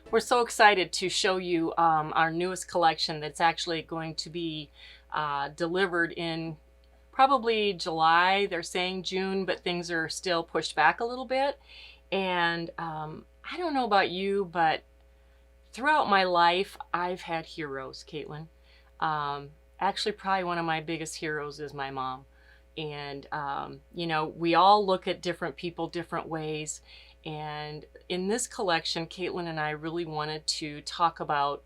We're so excited to show you our newest collection that's actually going to be delivered in probably July. They're saying June, but things are still pushed back a little bit. And I don't know about you, but throughout my life, I've had heroes, Caitlin. Actually, probably one of my biggest heroes is my mom. And, you know, we all look at different people different ways. And in this collection, Caitlin and I really wanted to talk about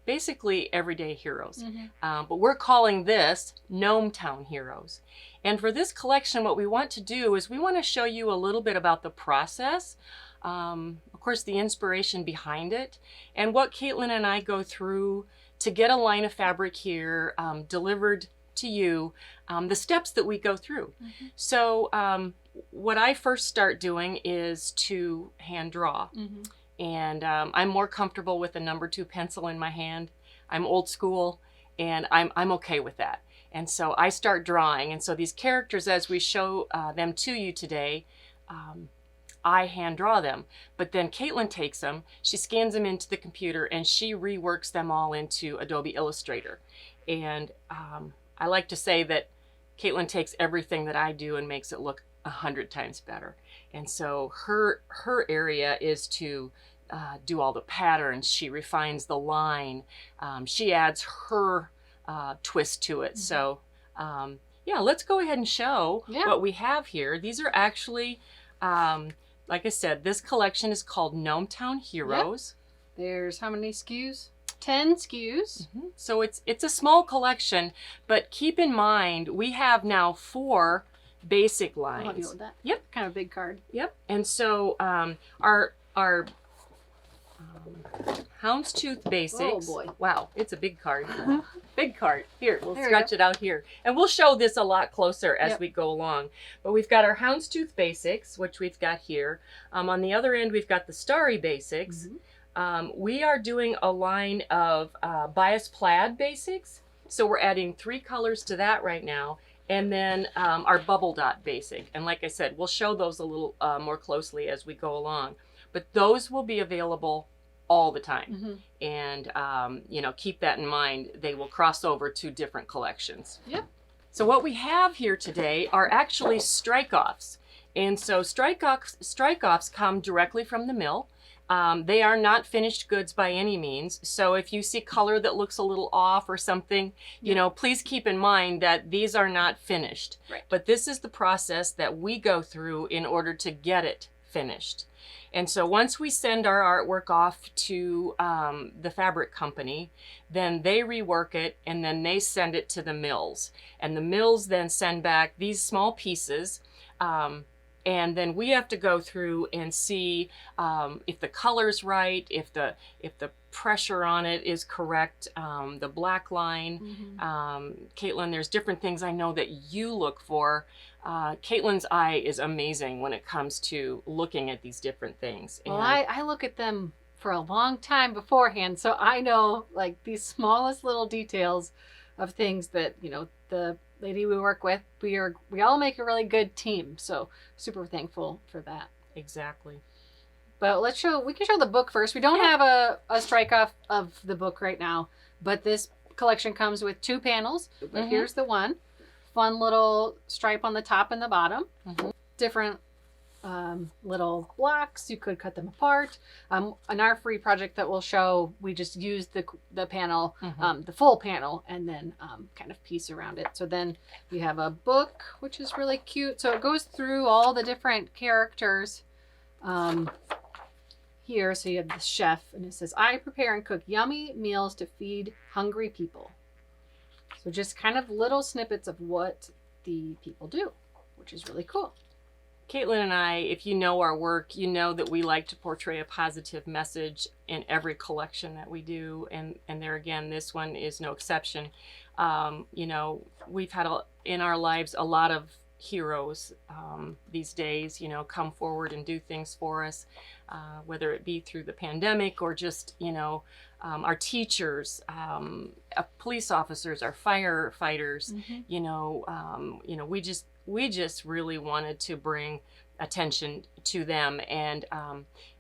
basically everyday heroes. But we're calling this Gnome Town Heroes. And for this collection, what we want to do is we want to show you a little bit about the process, of course, the inspiration behind it, and what Caitlin and I go through to get a line of fabric here delivered to you, the steps that we go through. So what I first start doing is to hand draw. And I'm more comfortable with a number 2 pencil in my hand. I'm old school, and I'm okay with that. And so I start drawing. And so these characters, as we show them to you today, I hand draw them. But then Caitlin takes them, she scans them into the computer, and she reworks them all into Adobe Illustrator. And I like to say that Caitlin takes everything that I do and makes it look 100 times better. And so her area is to do all the patterns. She refines the line. She adds her twist to it. So yeah, let's go ahead and show what we have here. These are actually, like I said, this collection is called Gnome Town Heroes. There's how many SKUs? 10 SKUs. So it's a small collection, but keep in mind we have now 4 basic lines. I'll deal with that. Yep. Kind of a big card. Yep. And so our houndstooth basics. Oh boy. Wow, it's a big card. Big card. Here, we'll stretch it out here. And we'll show this a lot closer as we go along. But we've got our houndstooth basics, which we've got here. On the other end, we've got the starry basics. We are doing a line of bias plaid basics. So we're adding 3 colors to that right now. And then our bubble dot basic. And like I said, we'll show those a little more closely as we go along. But those will be available all the time. And, you know, keep that in mind. They will cross over to different collections. So what we have here today are actually strike-offs. And so strike-offs come directly from the mill. They are not finished goods by any means. So if you see color that looks a little off or something, you know, please keep in mind that these are not finished. But this is the process that we go through in order to get it finished. And so once we send our artwork off to the fabric company, then they rework it and then they send it to the mills. And the mills then send back these small pieces. And then we have to go through and see if the color's right, if the pressure on it is correct, the black line. Caitlin, there's different things I know that you look for. Caitlin's eye is amazing when it comes to looking at these different things. Well, I look at them for a long time beforehand, so I know like these smallest little details of things that, you know, the lady we work with, we all make a really good team. So super thankful for that. Exactly. But we can show the book first. We don't have a strike off of the book right now, but this collection comes with 2 panels. But here's the one. Fun little stripe on the top and the bottom. Different little blocks. You could cut them apart. On our free project that we'll show, we just use the panel, the full panel, and then kind of piece around it. So then we have a book, which is really cute. So it goes through all the different characters here. So you have the chef, and it says, "I prepare and cook yummy meals to feed hungry people." So just kind of little snippets of what the people do, which is really cool. Caitlin and I, if you know our work, you know that we like to portray a positive message in every collection that we do. And there again, this one is no exception. You know, we've had in our lives a lot of heroes these days, you know, come forward and do things for us, whether it be through the pandemic or just, you know, our teachers, police officers, our firefighters, you know, we just really wanted to bring attention to them. And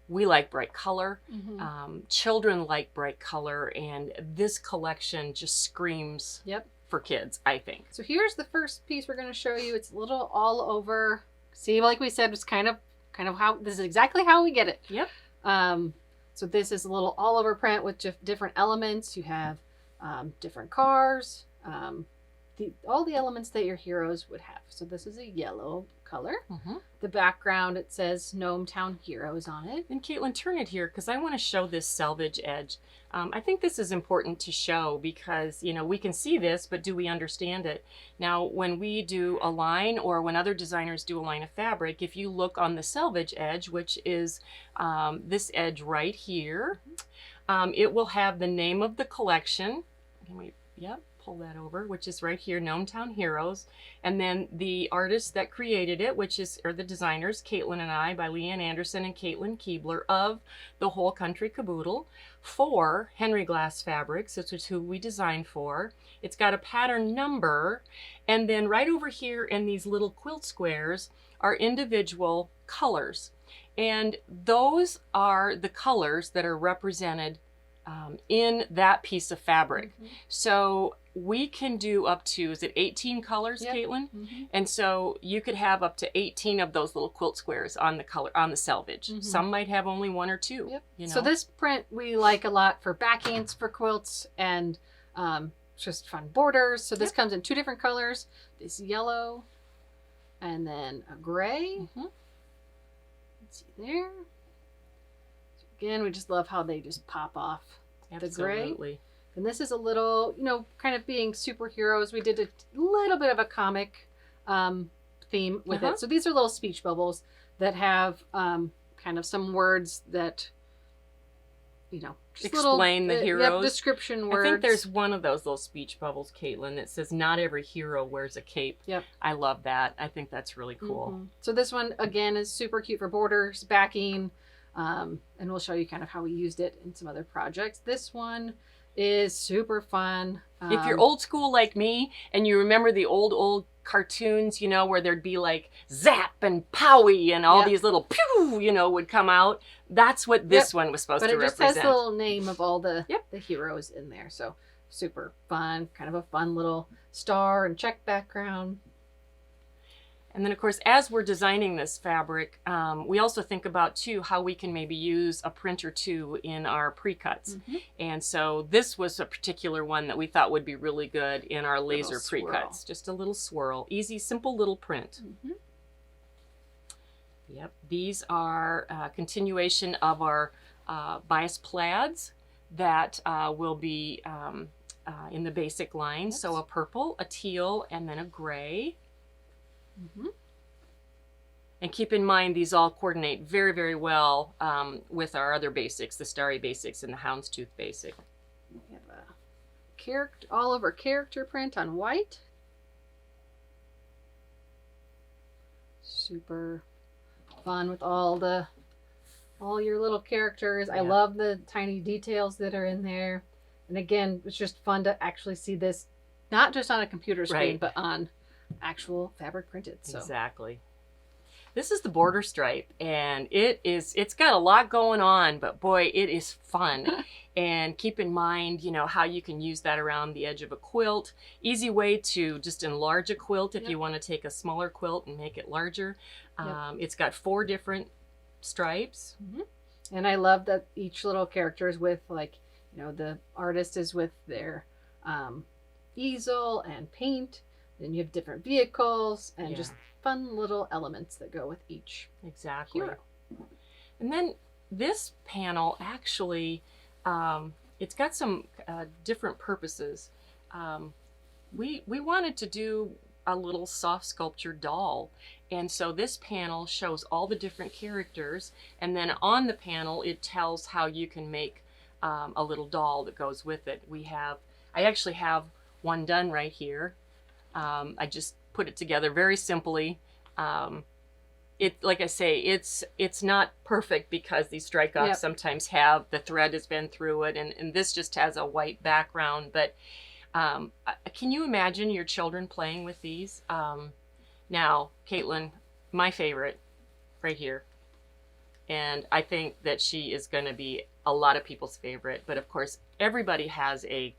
we like bright color. Mm-hmm. Children like bright color, and this collection just screams Yep. for kids, I think. So here's the first piece we're going to show you. It's a little all over. See, like we said, it's kind of how this is exactly how we get it. Yep. So this is a little all over print with different elements. You have different cars, all the elements that your heroes would have. So this is a yellow color. Mm-hmm. The background, it says Gnome Town Heroes on it. And Caitlin, turn it here because I want to show this selvage edge. I think this is important to show because, you know, we can see this, but do we understand it? Now, when we do a line or when other designers do a line of fabric, if you look on the selvage edge, which is this edge right here, it will have the name of the collection. Can we, yep, pull that over, which is right here, Gnome Town Heroes. And then the artists that created it, which is, or the designers, Caitlin and I, by Leanne Anderson and Caitlin Keebler of the Whole Country Caboodle, for Henry Glass Fabrics, which is who we designed for. It's got a pattern number, and then right over here in these little quilt squares are individual colors. And those are the colors that are represented in that piece of fabric. Mm-hmm. So we can do up to, is it 18 colors, yep. Caitlin? Mm-hmm. And so you could have up to 18 of those little quilt squares on the color, on the selvage. Mm-hmm. Some might have only one or two. Yep. You know? So this print we like a lot for backings for quilts and just fun borders. So this yep. comes in two different colors, this yellow and then a gray. Mm-hmm. Let's see there. Again, we just love how they just pop off. Absolutely. The gray. And this is a little, you know, kind of being superheroes. We did a little bit of a comic theme with it. So these are little speech bubbles that have kind of some words that, you know, just explain the heroes. Yep, description words. I think there's one of those little speech bubbles, Caitlin, that says, "Not every hero wears a cape." Yep. I love that. I think that's really cool. Mm-hmm. So this one, again, is super cute for borders, backing. And we'll show you kind of how we used it in some other projects. This one is super fun. If you're old school like me and you remember the old cartoons, you know, where there'd be like zap and powie and all yep. these little pew, you know, would come out. That's what this yep. one was supposed to represent. But it just has the little name of all the heroes in there. So super fun, kind of a fun little star and check background. And then, of course, as we're designing this fabric, we also think about, too, how we can maybe use a print or two in our pre-cuts. Mm-hmm. And so this was a particular one that we thought would be really good in our laser pre-cuts. Just a little swirl. Easy, simple little print. Mm-hmm. Yep. These are a continuation of our bias plaids that will be in the basic line. Yes. So a purple, a teal, and then a gray. Mm-hmm. And keep in mind, these all coordinate very, very well with our other basics, the Starry Basics and the Houndstooth Basic. We have a all over character print on white. Super fun with all your little characters. Yeah. I love the tiny details that are in there. And again, it's just fun to actually see this, not just on a computer screen, right. but on actual fabric printed. So. Exactly. This is the border stripe, and it's got a lot going on, but boy, it is fun. And keep in mind, you know, how you can use that around the edge of a quilt. Easy way to just enlarge a quilt if yep. you want to take a smaller quilt and make it larger. Yep. It's got 4 different stripes. Mm-hmm. And I love that each little character is with, like, you know, the artist is with their easel and paint. Then you have different vehicles and just fun little elements that go with each hero. And then this panel actually, it's got some different purposes. We wanted to do a little soft sculpture doll. And so this panel shows all the different characters. And then on the panel, it tells how you can make a little doll that goes with it. I actually have one done right here. I just put it together very simply. Like I say, it's not perfect because these strike-offs yep. sometimes have, the thread has been through it, and this just has a white background. But can you imagine your children playing with these? Now, Caitlin, my favorite, right here. And I think that she is going to be a lot of people's favorite. But of course, everybody has a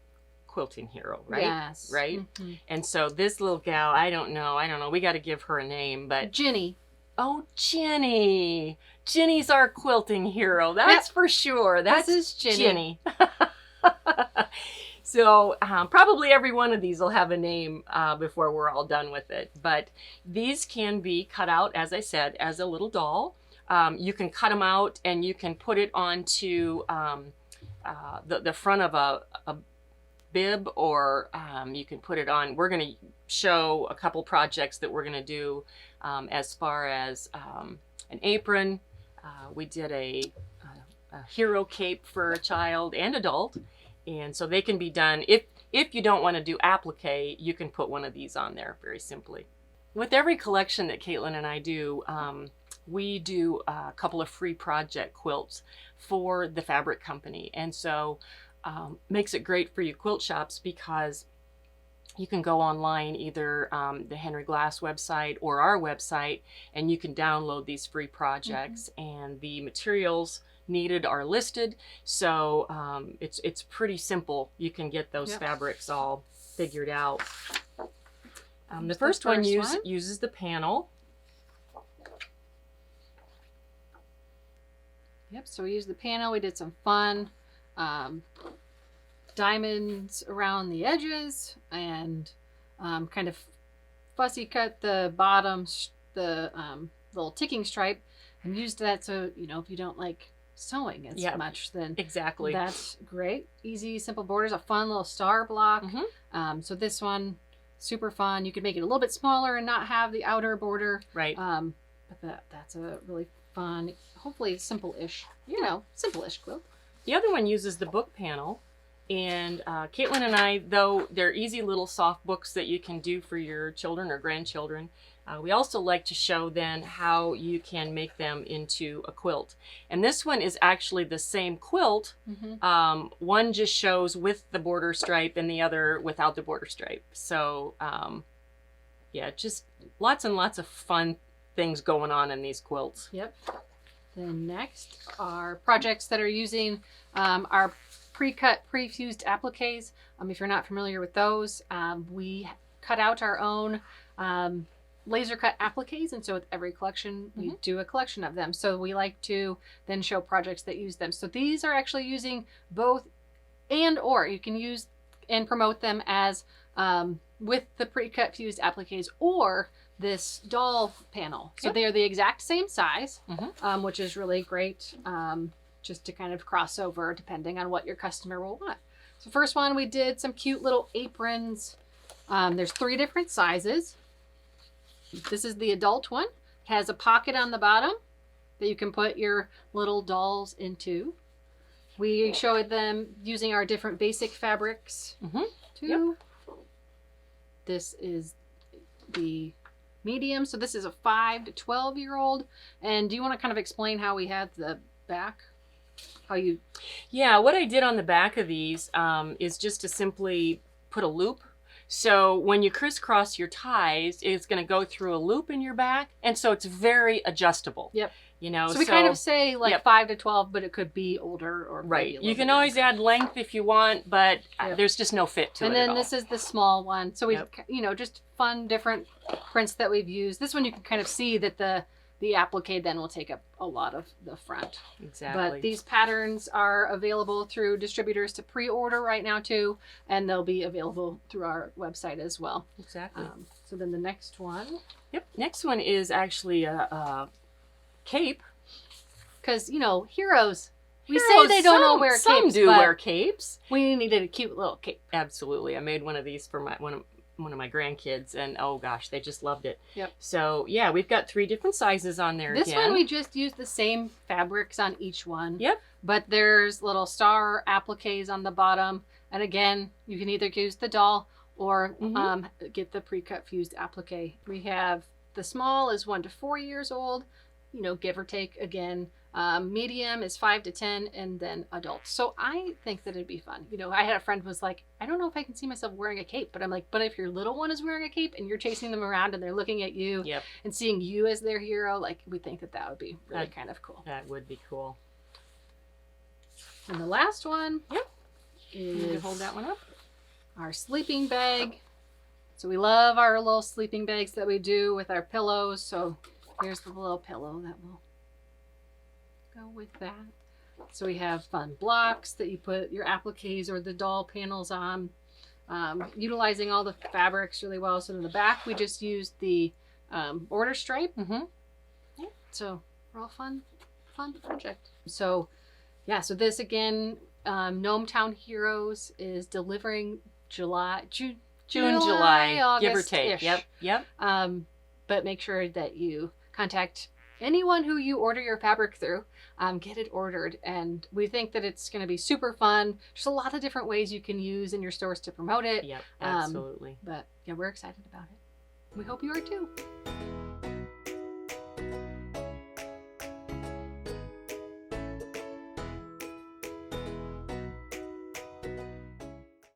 quilting hero, right? Yes. Right? Mm-hmm. And so this little gal, I don't know. We got to give her a name, but Ginny. oh, Jenny. Jenny's our quilting hero. That's for sure. This is Jenny. So probably every one of these will have a name before we're all done with it. But these can be cut out, as I said, as a little doll. You can cut them out and you can put it onto the front of a bib, or you can put it on. We're going to show a couple projects that we're going to do as far as an apron. We did a hero cape for a child and adult. And so they can be done. If you don't want to do applique, you can put one of these on there very simply. With every collection that Caitlin and I do, we do a couple of free project quilts for the fabric company. And so makes it great for you quilt shops, because you can go online, either the Henry Glass website or our website, and you can download these free projects. And the materials needed are listed, so it's pretty simple. You can get those fabrics all figured out. The first one uses the panel. Yep, so we used the panel. We did some fun diamonds around the edges, and kind of fussy cut the bottom, the little ticking stripe, and used that so, if you don't like sewing as much, then exactly, that's great. Easy, simple borders, a fun little star block. So this one, super fun. You could make it a little bit smaller and not have the outer border, right? But that's a really fun, hopefully simple-ish, simple-ish quilt. The other one uses the book panel, and Caitlin and I, though they're easy little soft books that you can do for your children or grandchildren, we also like to show then how you can make them into a quilt. And this one is actually the same quilt. One just shows with the border stripe and the other without the border stripe. So yeah, just lots and lots of fun things going on in these quilts. Yep. Then next are projects that are using our pre-cut, pre-fused appliques. If you're not familiar with those, we cut out our own laser cut appliques, and so with every collection we do a collection of them. So we like to then show projects that use them. So these are actually using both or you can use and promote them as with the pre-cut fused appliques or this doll panel. So they are the exact same size, which is really great, just to kind of cross over depending on what your customer will want. So first one, we did some cute little aprons. There's 3 different sizes. This is the adult one. It has a pocket on the bottom that you can put your little dolls into. We showed them using our different basic fabrics too. This is the medium. So this is a 5 to 12-year-old. And do you want to kind of explain how we had the back? Yeah, what I did on the back of these is just to simply put a loop. So when you crisscross your ties, it's going to go through a loop in your back. And so it's very adjustable. Yep. So we kind of say 5 to 12, but it could be older or right. You can always add length if you want, but there's just no fit to it. And then this is the small one. So we've, just fun different prints that we've used. This one you can kind of see that the applique then will take up a lot of the front. Exactly. But these patterns are available through distributors to pre-order right now too, and they'll be available through our website as well. Exactly. So then the next one. Yep. Next one is actually a cape. Because, heroes. We say they don't all wear capes. Some do wear capes. We needed a cute little cape. Absolutely. I made one of these for one of my grandkids, and oh gosh, they just loved it. Yep. So yeah, we've got 3 different sizes on there. This one we just used the same fabrics on each one. Yep. But there's little star appliques on the bottom, and again, you can either use the doll or get the pre-cut fused applique. We have the small is 1 to 4 years old, you know, give or take again. Medium is 5 to 10, and then adults. So I think that it'd be fun. You know, I had a friend who was like, I don't know if I can see myself wearing a cape, but I'm like, but if your little one is wearing a cape and you're chasing them around and they're looking at you Yep. and seeing you as their hero, like we think that that would be really kind of cool. That would be cool. And the last one, Yep. You need to is hold that one up. our sleeping bag. So we love our little sleeping bags that we do with our pillows. So here's the little pillow that will go with that. So we have fun blocks that you put your appliques or the doll panels on, utilizing all the fabrics really well. So in the back, we just used the order stripe. Mm-hmm. So we're all fun project. So yeah, so this again, Gnome Town Heroes is delivering June, July, give or August-ish. take. Yep. But make sure that you contact anyone who you order your fabric through, get it ordered. And we think that it's going to be super fun. There's a lot of different ways you can use in your stores to promote it. Yep, absolutely. But yeah, we're excited about it. We hope you are too.